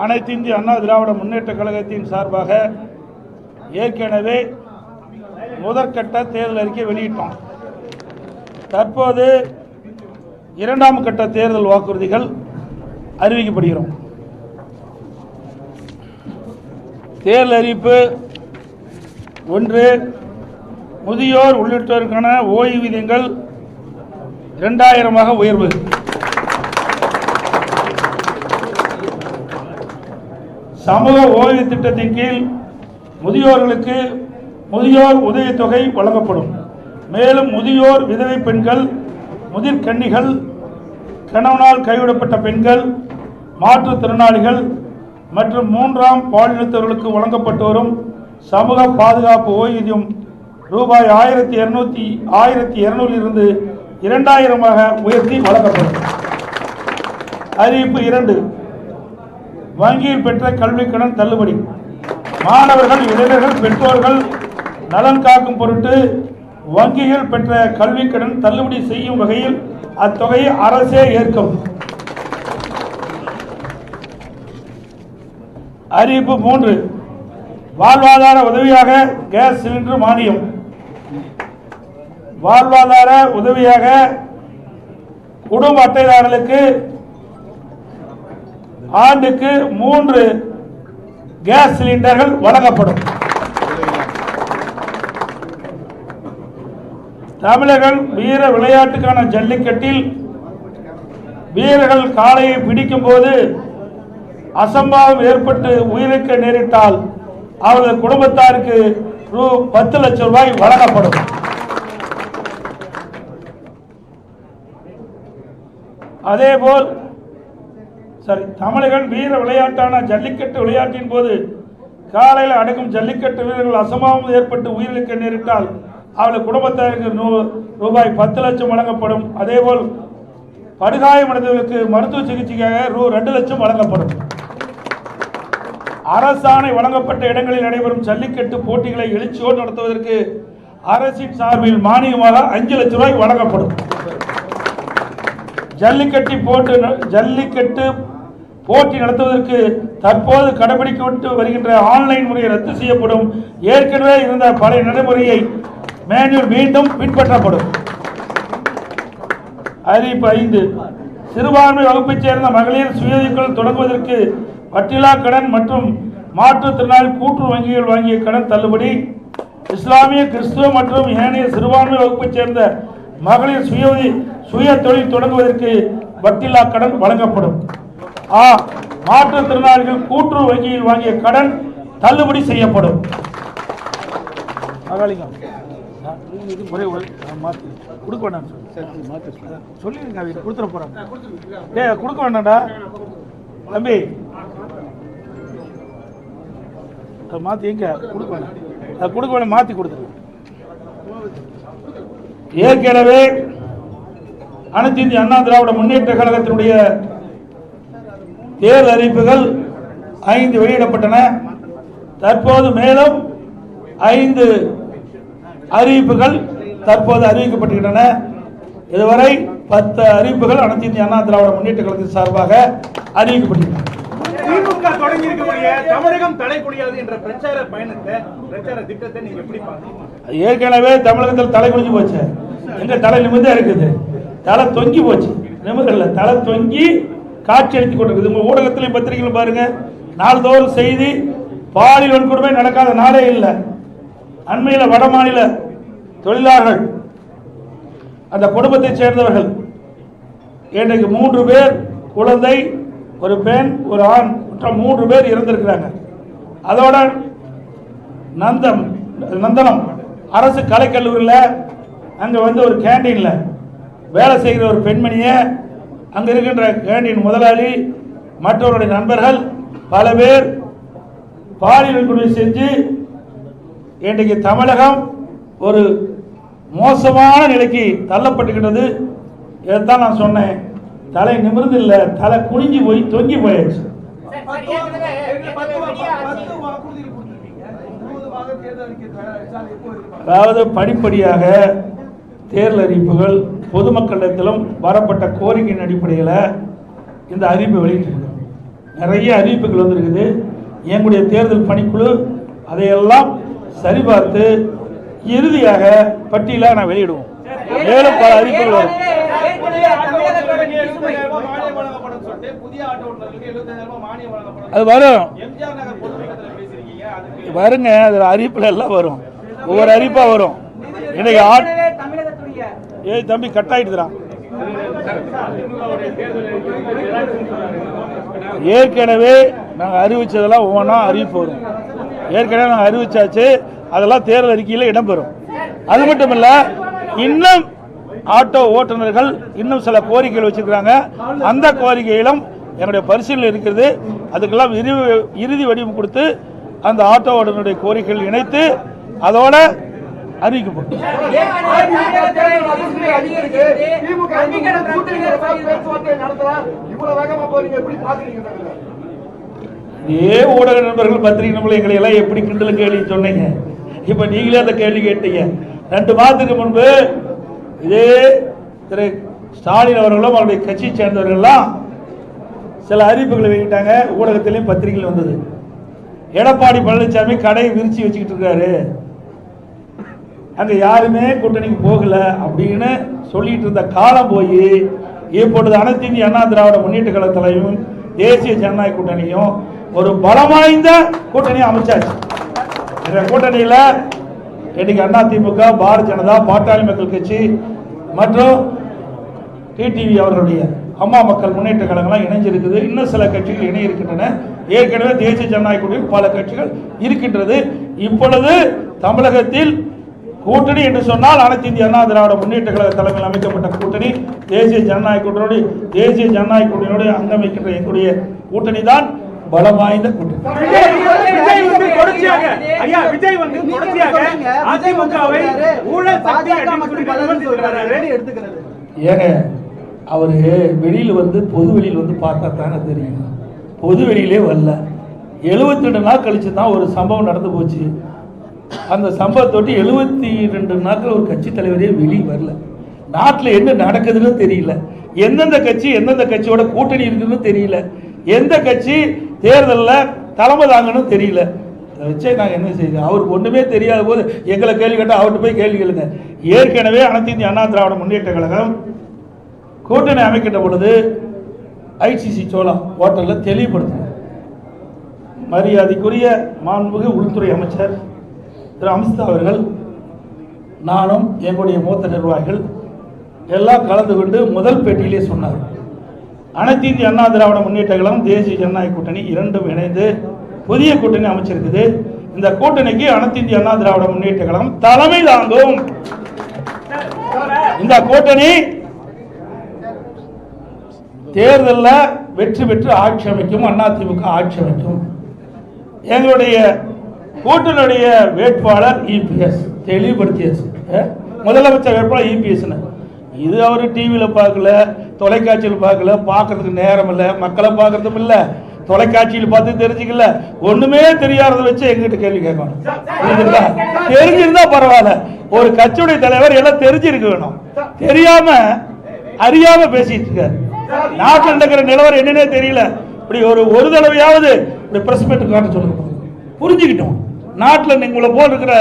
அனைத்து இந்திய அண்ணா திராவிட முன்னேற்ற கழகத்தின் சார்பாக ஏற்கனவே முதற்கட்ட தேர்தல் அறிக்கை வெளியிட்டோம். தற்போது இரண்டாம் கட்ட தேர்தல் வாக்குறுதிகள் அறிவிக்கப்படுகிறோம். தேர்தல் அறிவிப்பு 1. முதியோர் உள்ளிட்டோருக்கான ஓய்வூதியங்கள் 2000 உயர்வு. சமூக ஓய்வு திட்டத்தின் கீழ் முதியோர்களுக்கு முதியோர் உதவித்தொகை வழங்கப்படும். மேலும் முதியோர் விதவை பெண்கள், முதிர்கன்னிகள், கணவனால் கைவிடப்பட்ட பெண்கள், மாற்றுத்திறனாளிகள் மற்றும் 3ஆம் பாலினத்தவர்களுக்கு வழங்கப்பட்டு வரும் சமூக பாதுகாப்பு ஓய்வூதியம் ரூபாய் 1200 இருந்து 2000 உயர்த்தி வழங்கப்படும். அறிவிப்பு 2. வங்கியில் பெற்ற கல்வி கடன் தள்ளுபடி. மாணவர்கள், இளைஞர்கள், பெற்றோர்கள் நலன் காக்கும் பொருட்டு வங்கியில் பெற்ற கல்வி கடன் தள்ளுபடி செய்யும் வகையில் அத்தொகையை அரசே ஏற்கும். அறிவிப்பு 3. வாழ்வாதார உதவியாக கேஸ் சிலிண்டர் மானியம். வாழ்வாதார உதவியாக குடும்ப அட்டைதாரர்களுக்கு ஆண்டுக்கு 3 கேஸ் சிலிண்டர்கள் வழங்கப்படும். தமிழர்கள் வீர விளையாட்டுக்கான ஜல்லிக்கட்டில் வீரர்கள் காளையை பிடிக்கும் போது அசம்பாவம் ஏற்பட்டு உயிரிழக்க நேரிட்டால் அவரது குடும்பத்தாருக்கு ரூ. 10 லட்சம் வழங்கப்படும். அதேபோல் தமிழர்கள் வீர விளையாட்டான ஜல்லிக்கட்டு விளையாட்டின் போது காலையில் அடக்கும் ஜல்லிக்கட்டு வீரர்கள் அசம்பாவம் ஏற்பட்டு உயிரிழக்க நேரிட்டால் அவர்கள் குடும்பத்தாருக்கு ரூபாய் 10 லட்சம் வழங்கப்படும். அதேபோல் படுகாயமடைந்தவர்களுக்கு மருத்துவ சிகிச்சைக்காக ரூ. 2 லட்சம் வழங்கப்படும். அரசாணை வழங்கப்பட்ட இடங்களில் நடைபெறும் ஜல்லிக்கட்டு போட்டிகளை எழுச்சியோடு நடத்துவதற்கு அரசின் சார்பில் மானியமாக 5 லட்சம் வழங்கப்படும். ஜல்லிக்கட்டு போட்டி நடத்துவதற்கு தற்போது கடைபிடிக்கப்பட்டு வருகின்ற ஆன்லைன் முறையை ரத்து செய்யப்படும். ஏற்கனவே இருந்த பழைய நடைமுறையை மேனுவல் மீண்டும் பின்பற்றப்படும். அறிவிப்பு 5. சிறுபான்மை வகுப்பைச் சேர்ந்த மகளிர் சுயதொழில் தொடங்குவதற்கு வட்டிலா கடன் மற்றும் மாற்றுத்திறனாளி கூட்டுறவு வங்கிகள் வாங்கிய கடன் தள்ளுபடி. இஸ்லாமிய, கிறிஸ்துவ மற்றும் ஏனைய சிறுபான்மை வகுப்பைச் சேர்ந்த மகளிர் சுய தொழில் தொடங்குவதற்கு வட்டிலா கடன் வழங்கப்படும். மாற்றுத்திறனாளிகள் கூட்டுறவு வங்கியில் வாங்கிய கடன் தள்ளுபடி செய்யப்படும். கொடுக்க வேண்டாம் சொல்லிருங்க, கொடுத்துட போறாங்க. கொடுக்க வேண்டாம்டா தம்பி, மாத்தி எங்க கொடுக்க வேண்டாம், கொடுக்க வேண்டாம், மாத்தி கொடுத்துருங்க. ஏற்கனவே அனைத்து இந்திய அண்ணா திராவிட முன்னேற்ற கழகத்தினுடைய தேர்தல் அறிவிப்புகள் 5 வெளியிடப்பட்டன. தற்போது மேலும் 5 அறிவிப்புகள் தற்போது அறிவிக்கப்பட்டுள்ளன. இதுவரை 10 அறிவிப்புகள் அனைத்து இந்திய அண்ணா திராவிட முன்னேற்ற கழகத்தின் சார்பாக அறிவிக்கப்பட்டுள்ளன. திமுக தொடங்கி இருக்கக்கூடிய தமிழகம் தலைகுனியாது என்ற பிரச்சார திட்டத்தை நீங்க எப்படி பாக்குறீங்க? ஏற்கனவே தமிழகத்தில் தலை குனிஞ்சு போச்சு. எங்க தலை நிமிர்ந்தே இருக்குது, தலை தொங்கி போச்சு. நிமிர்ல தலை தொங்கி காட்சி அளித்துக் கொண்டிருக்குது. உங்க ஊடகத்திலையும் பத்திரிகைகளும் பாருங்க, நாள்தோறும் செய்தி பாலியல் வன்கொடுமை நடக்காத நாளே இல்லை. அண்மையில் வட மாநில தொழிலாளர்கள், அந்த குடும்பத்தை சேர்ந்தவர்கள், இன்றைக்கு 3 பேர், குழந்தை, ஒரு பெண், ஒரு ஆண், 3 பேர் இறந்திருக்கிறாங்க. அதோட நந்தனம் அரசு கலைக்கல்லூரியில் அங்கே ஒரு கேண்டீனில் வேலை செய்கிற ஒரு பெண்மணியை அங்கே இருக்கின்ற கேண்டீன் முதலாளி மற்றவருடைய நண்பர்கள் பல பேர் பாலியல் வன்கொடுமை செஞ்சு இன்றைக்கு தமிழகம் ஒரு மோசமான நிலைக்கு தள்ளப்பட்டுக்கிட்டது. இதைத்தான் நான் சொன்னேன். தலை நிமிர்ந்து இல்லை, தலை குனிஞ்சு போய் தொங்கி போயாச்சு. அதாவது படிப்படியாக தேர்தல் அறிவிப்புகள் பொதுமக்களிடத்திலும் வரப்பட்ட கோரிக்கையின் அடிப்படையில் இந்த அறிவிப்பு வெளியிட்டிருக்கிறோம். நிறைய அறிவிப்புகள் வந்திருக்குது. எங்களுடைய தேர்தல் பணிக்குழு அதையெல்லாம் சரிபார்த்து இறுதியாக பட்டியலாக நான் வெளியிடுவோம். மேலும் பல அறிவிப்புகள் வரும். அது வரும் வருங்க, அது அறிவிப்புல எல்லாம் வரும், ஒவ்வொரு அறிவிப்பா வரும். இன்னைக்கு ஏய் தம்பி கட் ஆயிட்டுறான். ஏற்கனவே நாங்கள் அறிவிச்சதெல்லாம் ஒவ்வொன்றா அறிவிப்பு வரும். ஏற்கனவே நாங்கள் அறிவிச்சாச்சு, அதெல்லாம் தேர்தல் அறிக்கையில் இடம்பெறும். அது மட்டும் இல்லை, இன்னும் ஆட்டோ ஓட்டுநர்கள் இன்னும் சில கோரிக்கைகள் வச்சிருக்கிறாங்க. அந்த கோரிக்கையிலும் என்னுடைய பரிசீலனை இருக்கிறது. அதுக்கெல்லாம் இறுதி வடிவம் கொடுத்து அந்த ஆட்டோ ஓட்டுநருடைய கோரிக்கைகள் இணைத்து அதோட அறிவிக்கப்படும். இதே ஊடக நண்பர்கள் பத்திரிகை நண்பர்கள் எங்களை எல்லாம் எப்படி கிண்டல் கேள்வி சொன்னீங்க, இப்ப நீங்களே அந்த கேள்வி கேட்டீங்க. 2 மாதத்துக்கு முன்பு இதே திரு ஸ்டாலின் அவர்களும் அவருடைய கட்சியை சேர்ந்தவர்கள்லாம் சில அறிவிப்புகளை வெளியிட்டாங்க. ஊடகத்திலையும் பத்திரிகையில் வந்தது. எடப்பாடி பழனிசாமி கடையை விரிச்சு வச்சுக்கிட்டு இருக்காரு, அங்க யாருமே கூட்டணிக்கு போகல அப்படின்னு சொல்லிட்டு இருந்த காலம் போய் இப்பொழுது அனைத்து இந்திய அண்ணா திராவிட முன்னேற்ற கழக தலைவரும் தேசிய ஜனநாயக கூட்டணியும் ஒரு பலம் வாய்ந்த கூட்டணியை அமைச்சாச்சு. இந்த கூட்டணியில் இன்னைக்கு அதிமுக, பாரதிய ஜனதா, பாட்டாளி மக்கள் கட்சி மற்றும் டிடிவி அவர்களுடைய அம்மா மக்கள் முன்னேற்ற கழகங்களாம் இணைஞ்சிருக்குது. இன்னும் சில கட்சிகள் இணை இருக்கின்றன. ஏற்கனவே தேசிய ஜனநாயக கூட்டணியில் பல கட்சிகள் இருக்கின்றது. இப்பொழுது தமிழகத்தில் கூட்டணி என்று சொன்னால் அனைத்து இந்திய அண்ணா திராவிட முன்னேற்ற கழக தலைமையில் அமைக்கப்பட்ட கூட்டணி தேசிய ஜனநாயக கூட்டணியோடு அங்கமைக்கின்ற எங்களுடைய கூட்டணி தான் பலம் வாய்ந்த கூட்டணி. ஏங்க அவரு வெளியில் பொது வெளியில் பார்த்தா தானே தெரியும். பொது வெளியிலே வரல. 72 நாள் கழிச்சு தான் ஒரு சம்பவம் நடந்து போச்சு. அந்த சம்பவத்தொட்டி 72 நாட்கள் ஒரு கட்சி தலைவரே வெளியே வரல. நாட்டில் என்ன நடக்குதுன்னு தெரியல. எந்தெந்த கட்சியோட கூட்டணி இருக்குன்னு தெரியல. எந்த கட்சி தேர்தலில் தலைமை தாங்கன்னு தெரியல. அதை வச்சே நாங்கள் என்ன செய்யுங்க? அவருக்கு ஒன்றுமே தெரியாத போது எங்களை கேள்வி கேட்டால் அவர்கிட்ட போய் கேள்வி கேளுங்க. ஏற்கனவே அனைத்து இந்திய அண்ணா திராவிட முன்னேற்ற கழகம் கூட்டணி அமைக்கின்ற பொழுது ஐசிசி சோழா ஹோட்டலில் தெளிவுபடுத்தினார். மரியாதைக்குரிய மாண்புமிகு உள்துறை அமைச்சர் திரு அமித்ஷா அவர்கள், நானும் எங்களுடைய மூத்த நிர்வாகிகள் எல்லாம் கலந்து கொண்டு முதல் பேட்டியிலே சொன்னார், அனைத்து இந்திய அண்ணா திராவிட முன்னேற்ற கழகம் தேசிய ஜனநாயக கூட்டணி இரண்டும் இணைந்து புதிய கூட்டணி அமைச்சிருக்குது. இந்த கூட்டணிக்கு அனைத்து இந்திய அண்ணா திராவிட முன்னேற்ற கழகம் தலைமை தாங்கும். இந்த கூட்டணி தேர்தலில் வெற்றி பெற்று ஆட்சி அமைக்கும். அதிமுக ஆட்சி அமைக்கும். எங்களுடைய கூட்டணியுடைய வேட்பாளர் இபிஎஸ் தெளிவுபடுத்தியாச்சு. முதலமைச்சர் வேட்பாளர் இபிஎஸ். இது அவர் டிவியில் பார்க்கல, தொலைக்காட்சியில் பார்க்கல, பார்க்கறதுக்கு நேரம் இல்லை, மக்களை பார்க்கறதும் இல்லை, தொலைக்காட்சியில் பார்த்து தெரிஞ்சுக்கல, ஒண்ணுமே தெரியாததை வச்சு எங்கிட்ட கேள்வி கேட்கணும். தெரிஞ்சிருந்தா பரவாயில்ல. ஒரு கட்சியுடைய தலைவர் எல்லாம் தெரிஞ்சிருக்க வேணும். தெரியாம அறியாம பேசிட்டு இருக்காரு. நாட்டில் நடக்கிற நிலவரம் என்னன்னே தெரியல. இப்படி ஒரு தடவையாவது பிரஸ் மீட் காட்ட சொல்லுங்க, புரிஞ்சுக்கிட்டோம். நாட்டில் நீங்களை போல் இருக்கிற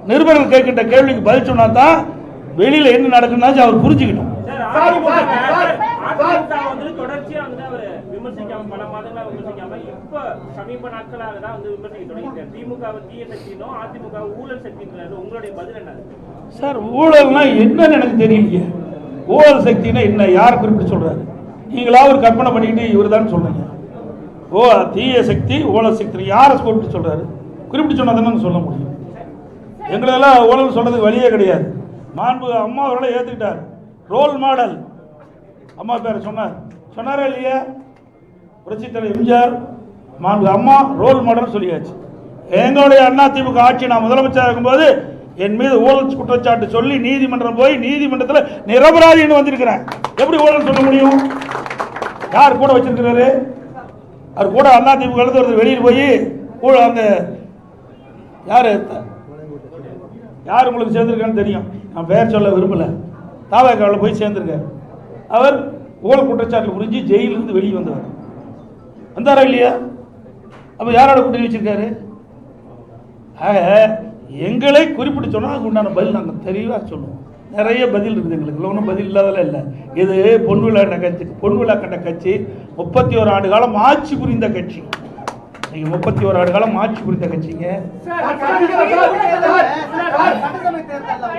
நிருபர்கள் கேட்கின்ற கேள்விக்கு பதில் சொன்னா தான் வெளியில என்ன நடக்குன்னு அவர் புரிஞ்சுக்கிட்டோம். சார் ஊழல்னா என்னன்னு எனக்கு தெரியலையே. ஊழல் சக்தினா என்ன, யார் குறிப்பிட்டு சொல்றாரு? நீங்களா ஒரு கற்பனை பண்ணிக்கிட்டு இவர் தான் சொல்றீங்க. தீய சக்தி ஊழல் சக்தி யாரை குறிப்பிட்டு சொல்றாரு? குறிப்பிட்டு சொன்னா தானே சொல்ல முடியும். எங்களெல்லாம் ஊழல் சொல்றதுக்கு வழியே கிடையாது. மாண்பு அம்மா அவர்களை ஏற்றுக்கிட்டார். ரோல் மாடல் அம்மா பேரை சொன்னாரா இல்லையா? புரட்சி தலைவர் எம்ஜிஆர், மாண்பு அம்மா ரோல் மாடல் சொல்லியாச்சு. எங்களுடைய அதிமுக ஆட்சி நான் முதலமைச்சர் இருக்கும்போது என் மீது ஊழல் குற்றச்சாட்டு சொல்லி நீதிமன்றம் போய் நீதிமன்றத்தில் நிரபராதின்னு வந்திருக்கிறேன். எப்படி ஊழல் சொல்ல முடியும்? யார் கூட வச்சிருக்கிறாரு? அவர் கூட அதிமுக ஒருத்தர் வெளியில் போய் அந்த யார் உங்களுக்கு சேர்ந்திருக்கான்னு தெரியும், நான் பெயர் சொல்ல விரும்பல. தாவகாவில் போய் சேர்ந்திருக்கார். அவர் ஊழல் குற்றச்சாட்டு புரிஞ்சு ஜெயிலிருந்து வெளியே வந்தவர். வந்தாரா இல்லையா? அப்போ யாரோட கூட்டணி வச்சிருக்காரு? ஆக எங்களை குறிப்பிட்டு சொன்னால் அதுக்கு உண்டான பதில் நாங்கள் தெளிவாக சொல்லுவோம். நிறைய பதில் இருக்குது எங்களுக்கு, ஒன்றும் பதில் இல்லாதெல்லாம் இல்லை. இது பொன்விழா கண்ட கட்சி 31 ஆண்டு காலம் ஆட்சி புரிந்த கட்சி. நீங்கள் 31 ஆண்டு காலம் ஆட்சி புரிந்த கட்சிங்க. சட்டசபை தேர்தலில்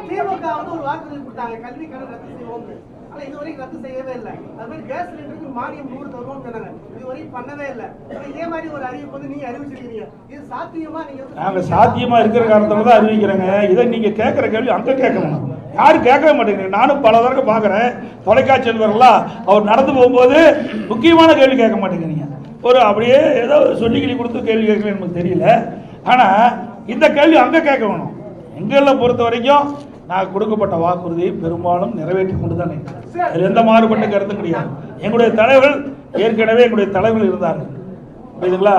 திமுக ஒரு வாக்குறுதி கொடுத்தாங்க, கல்வி கடன் ரத்து செய்வோம். ஆனா இதுவரைக்கும் ரத்து செய்யவே இல்லை. அது மாதிரி கேஸ் சிலிண்டருக்கு மானியம் 100 தருவோம் சொன்னாங்க, இதுவரைக்கும் பண்ணவே இல்லை. இதே மாதிரி ஒரு அறிவிப்பு வந்து நீங்க அறிவிச்சிருக்கீங்க, இது சாத்தியமா? நீங்க நாங்கள் சாத்தியமா இருக்கிற காரணத்தால தான் அறிவிக்கிறேங்க. இதை நீங்க கேட்குற கேள்வி அங்கே கேட்கணும், யாரும் கேட்கவே மாட்டேங்கிறீங்க. நானும் பல தடவை பார்க்குறேன், தொலைக்காட்சியில் வரலாம், அவர் நடந்து போகும்போது முக்கியமான கேள்வி கேட்க மாட்டேங்கிறீங்க. ஒரு அப்படியே ஏதோ சொல்லிக்கிளி கொடுத்து கேள்வி கேட்கல நமக்கு தெரியல. ஆனால் இந்த கேள்வி அங்கே கேட்க வேணும். எங்களை பொறுத்த வரைக்கும் நான் கொடுக்கப்பட்ட வாக்குறுதியை பெரும்பாலும் நிறைவேற்றி கொண்டு தான் இருக்கிறேன். அதில் எந்த மாறுபட்ட கருத்தும் கிடையாது. எங்களுடைய தலைவர்கள் ஏற்கனவே எங்களுடைய தலைவர்கள் இருந்தாங்க, புரியுதுங்களா?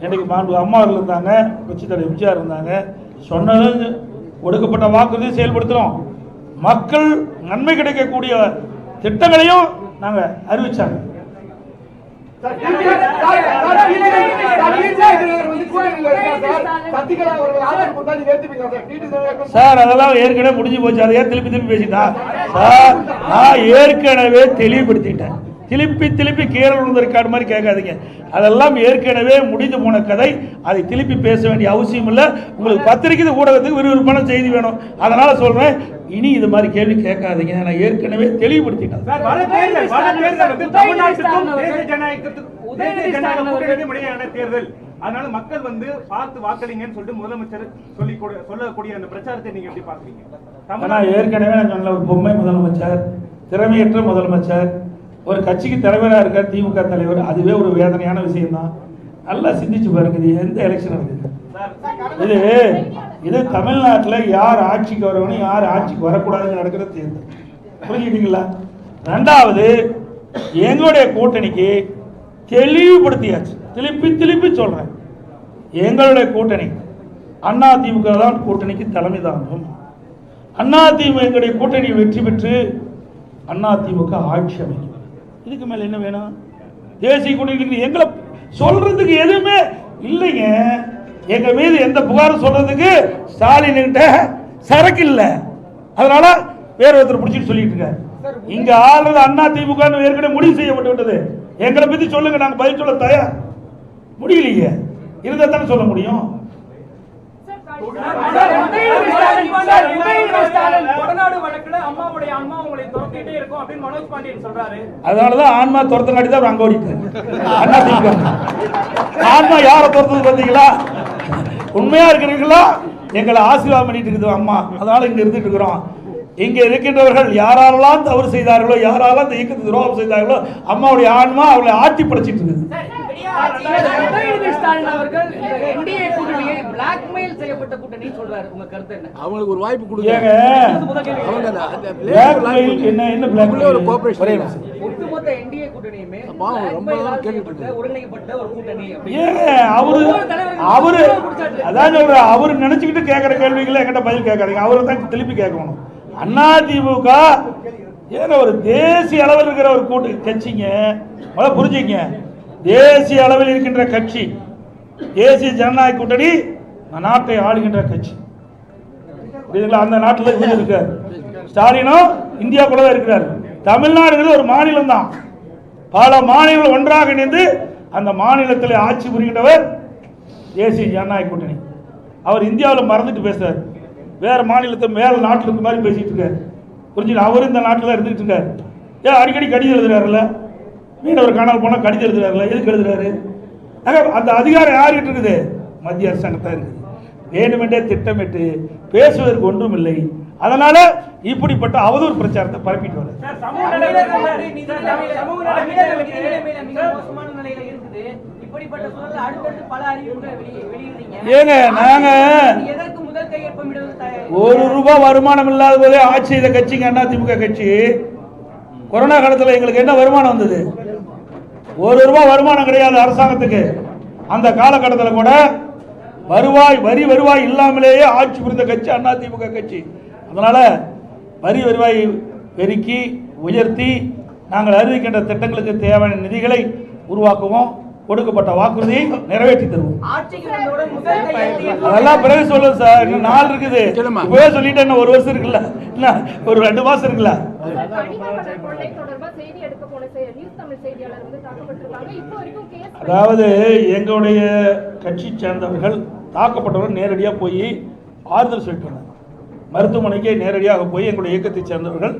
இன்னைக்கு மாண்பு அம்மா அவர்கள் இருந்தாங்க, கட்சி தலைவர் எம்ஜிஆர் இருந்தாங்க. சொன்னது கொடுக்கப்பட்ட வாக்குறுதியை செயல்படுத்துகிறோம். மக்கள் நன்மை கிடைக்கக்கூடிய திட்டங்களையும் நாங்கள் அறிவிச்சாங்க. சார் அதெல்லாம் ஏற்கனவே முடிஞ்சு போச்சு, அதை ஏன் திருப்பி பேசிட்டா சார்? நான் ஏற்கனவே தெளிவுபடுத்திட்டேன். திருப்பி கீழே விழுந்த ரெக்கார்டு மாதிரி கேட்காதீங்க. அதெல்லாம் ஏற்கனவே முடிந்து போன கதை, அதை திருப்பி பேச வேண்டிய அவசியம் இல்லை. உங்களுக்கு பத்திரிகை ஊடகத்துக்கு விறுவிறுப்பான செய்தி வேணும், அதனால சொல்றேன். இனி இது மாதிரி கேள்வி கேட்காதீங்க, நான் ஏற்கனவே தெளிவுபடுத்திட்டேன். தேர்தல், அதனால மக்கள் வந்து பார்த்து வாக்களிங்கன்னு சொல்லிட்டு முதலமைச்சர் சொல்லக்கூடிய அந்த பிரச்சாரத்தை நீங்க எப்படி பாக்குறீங்க? ஏற்கனவே நான் சொன்ன ஒரு பொம்மை முதலமைச்சர், திறமையற்ற முதலமைச்சர், ஒரு கட்சிக்கு தலைவராக இருக்கார் திமுக தலைவர், அதுவே ஒரு வேதனையான விஷயம் தான். நல்லா சிந்திச்சு பாருங்க, இது எந்த எலெக்ஷன் இருக்குது? இது தமிழ்நாட்டில் யார் ஆட்சிக்கு வரணும், யார் ஆட்சிக்கு வரக்கூடாதுன்னு நடக்கிற தேர்தல், புரிஞ்சுக்கிட்டீங்களா? ரெண்டாவது, எங்களுடைய கூட்டணிக்கு தெளிவுபடுத்தியாச்சு, திருப்பி சொல்றேன். எங்களுடைய கூட்டணி அண்ணா திமுக தான் கூட்டணிக்கு தலைமை தாங்கும். அண்ணா திமுக எங்களுடைய கூட்டணி வெற்றி பெற்று அண்ணா திமுக ஆட்சி அமைக்கும். இதுக்கு மேல என்ன வேணும்? தேசிய கூட்டணி எங்களை சொல்றதுக்கு எதுவுமே இல்லைங்க. எங்க மீது எந்த புகாரும் சொல்றதுக்கு ஸ்டாலின் கிட்ட சரக்கு இல்லை, அதனால வேற ஒருத்தர் பிடிச்சிட்டு சொல்லிட்டு இருக்காரு. இங்க ஆளுநர் அண்ணா திமுக ஏற்கனவே முடிவு செய்யப்பட்டு விட்டது. எங்களை பத்தி சொல்லுங்க, நாங்க பதில் சொல்ல தயார். முடியலையே, இருந்தா தானே சொல்ல முடியும். அதனாலதான் ஆன்மா துரத்தங்காட்டி தான் அங்க ஓடிட்டு. ஆன்மா யார துரத்தது பார்த்தீங்களா? உண்மையா இருக்கிறீங்களா? எங்களை ஆசீர்வாதம் பண்ணிட்டு இருக்குது அம்மா, அதனால இங்க இருந்துட்டு இருக்கிறோம். இங்க இருக்கின்றவர்கள் யாரெல்லாம் தவறு செய்தார்களோ, யாரெல்லாம் இந்த இயக்கத்தை துரோகம் செய்தார்களோ, அம்மாவுடைய ஆன்மா அவளை ஆட்டி படைச்சிட்டு இருக்குது. அவங்களுக்கு ஒரு வாய்ப்பு கொடுங்க. என்ன அவரு நினைச்சுக்கிட்டு கேட்கிற கேள்விகளை என்கிட்ட பதில் கேட்காதீங்க, அவரு தான் திருப்பி கேட்கணும். அண்ணா திமுக ஒரு தேசிய அளவில் இருக்கிற ஒரு கூட்டு கட்சிங்க, புரிஞ்சுங்க. தேசிய அளவில் இருக்கின்ற கட்சி, தேசிய ஜனநாயக கூட்டணி நாட்டை ஆளுகின்ற கட்சி. அந்த நாட்டில் இருக்காரு ஸ்டாலினும் இந்தியாக்குள்ள தான் இருக்கிறார். தமிழ்நாடு ஒரு மாநிலம் தான், பல மாநிலங்கள் ஒன்றாக இணைந்து அந்த மாநிலத்தில் ஆட்சி புரிகின்றவர் தேசிய ஜனநாயக கூட்டணி. அவர் இந்தியாவில் மறந்துட்டு பேசுறாரு, வேற மாநிலத்தை மேல நாட்டில் இருக்க மாதிரி பேசிட்டு இருக்காரு. புரிஞ்சுங்க, அவரும் இந்த நாட்டில் தான் இருந்துட்டு இருக்காரு. ஏன் அடிக்கடி கடிதம் எழுதுறாருல்ல, மீனவர் காணாமல் போனா கடிதம் எழுதுறாருல, எதுக்கு எழுதுறாரு? அந்த அதிகாரம் யார்கிட்ட இருக்குது? மத்திய அரசாங்கத்தான் இருக்குது. வேண்டுமென்றே திட்டமிட்டு பேசுவதற்கு ஒன்றும் இல்லை. அதனால இப்படிப்பட்ட அவதூறு பிரச்சாரத்தை பரப்பிட்டு வர ஏங்க, நாங்க ₹1 வருமானம் இல்லாத போதே ஆட்சி செய்த கட்சிங்க அண்ணா திமுக கட்சி. கொரோனா காலத்தில் எங்களுக்கு என்ன வருமானம் வந்தது? ₹1 வருமானம் கிடையாது அரசாங்கத்துக்கு. அந்த காலகட்டத்தில் கூட வருவாய் இல்லாமலேயே ஆட்சி புரிந்த கட்சி அண்ணா திமுக கட்சி. அதனால வருவாய் பெருக்கி உயர்த்தி நாங்கள் அறிவிக்கின்ற திட்டங்களுக்கு தேவையான நிதிகளை உருவாக்குவோம். கொடுக்கப்பட்ட வாக்குறுதியை நிறைவேற்றி தருவோம். ஆட்சிக்கு வந்தவுடன் முதல் கையெழுத்து அதெல்லாம் பிறகு சொல்லுங்க சார். இன்னும் நாள் இருக்குது. இப்பவே சொல்லிட்டேன், இன்னும் 1 வருஷம் இருக்குல்ல, இன்னும் ஒரு 2 மாசம் இருக்குல்ல. அதாவது எங்களுடைய கட்சி சேர்ந்தவர்கள் தாக்கப்பட்டவர்கள் நேரடியாக போய் ஆறுதல் சொல்லிட்டு வந்தாங்க. மருத்துவமனைக்கு நேரடியாக போய் எங்களுடைய இயக்கத்தை சேர்ந்தவர்கள்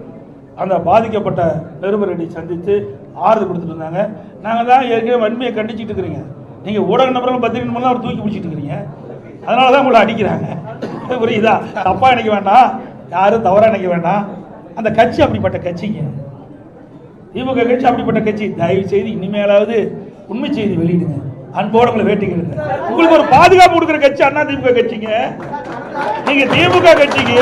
அந்த பாதிக்கப்பட்ட நிருபர்களை சந்தித்து ஆறுதல் கொடுத்துட்டு இருந்தாங்க. நாங்கள் தான் ஏற்கனவே வன்மையை கண்டிச்சுட்டு இருக்கிறீங்க. நீங்கள் ஊடக நபர்கள் பத்திரிகை நபர்கள் அவர் தூக்கி பிடிச்சிட்டு இருக்கிறீங்க. அதனால தான் உங்களை அடிக்கிறாங்க. புரியுதா? தப்பாக நினைக்க வேண்டாம், யாரும் தவறாக நினைக்க வேண்டாம். அந்த கட்சி அப்படிப்பட்ட கட்சிங்க. திமுக கட்சி அப்படிப்பட்ட கட்சி. தயவு செய்து இனிமேலாவது உண்மை செய்தி வெளியிடுங்க. அன்போடு உங்களை வேட்டிக்கிடுங்க. உங்களுக்கு ஒரு பாதுகாப்பு கொடுக்குற கட்சி அண்ணா திமுக கட்சிங்க. நீங்க திமுக கட்சிக்கு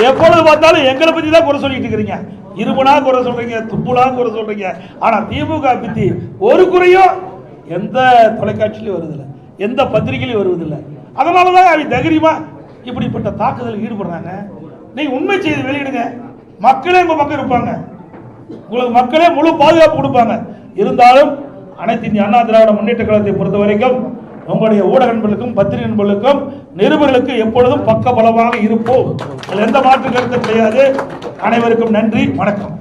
எப்பொழுது பார்த்தாலும் எங்களை பத்தி தான் குறை சொல்லிட்டு இருக்கிறீங்க. இருமுனா குறை சொல்றீங்க, துப்புனா குறை சொல்றீங்க. ஆனா திமுக பத்தி ஒரு குறையும் எந்த தொலைக்காட்சியிலும் வருதில்லை, எந்த பத்திரிகையிலும் வருவதில்லை. அதனாலதான் அவங்க தைரியமா இப்படிப்பட்ட தாக்குதலில் ஈடுபடுறாங்க. நீங்க உண்மை செய்தி வெளியிடுங்க. மக்களே உங்க பக்கம் இருப்பாங்க. உங்களுக்கு மக்களே முழு பாதுகாப்பு கொடுப்பாங்க. இருந்தாலும் அனைத்து இந்திய அண்ணா திராவிட முன்னேற்ற கழகத்தை பொறுத்த வரைக்கும் உங்களுடைய ஊடக நண்பர்களுக்கும் பத்திரிகை நண்பர்களுக்கும் நிருபர்களுக்கு எப்பொழுதும் பக்க பலமாக இருப்போம். எந்த மாற்று கருத்தும் கிடையாது. அனைவருக்கும் நன்றி, வணக்கம்.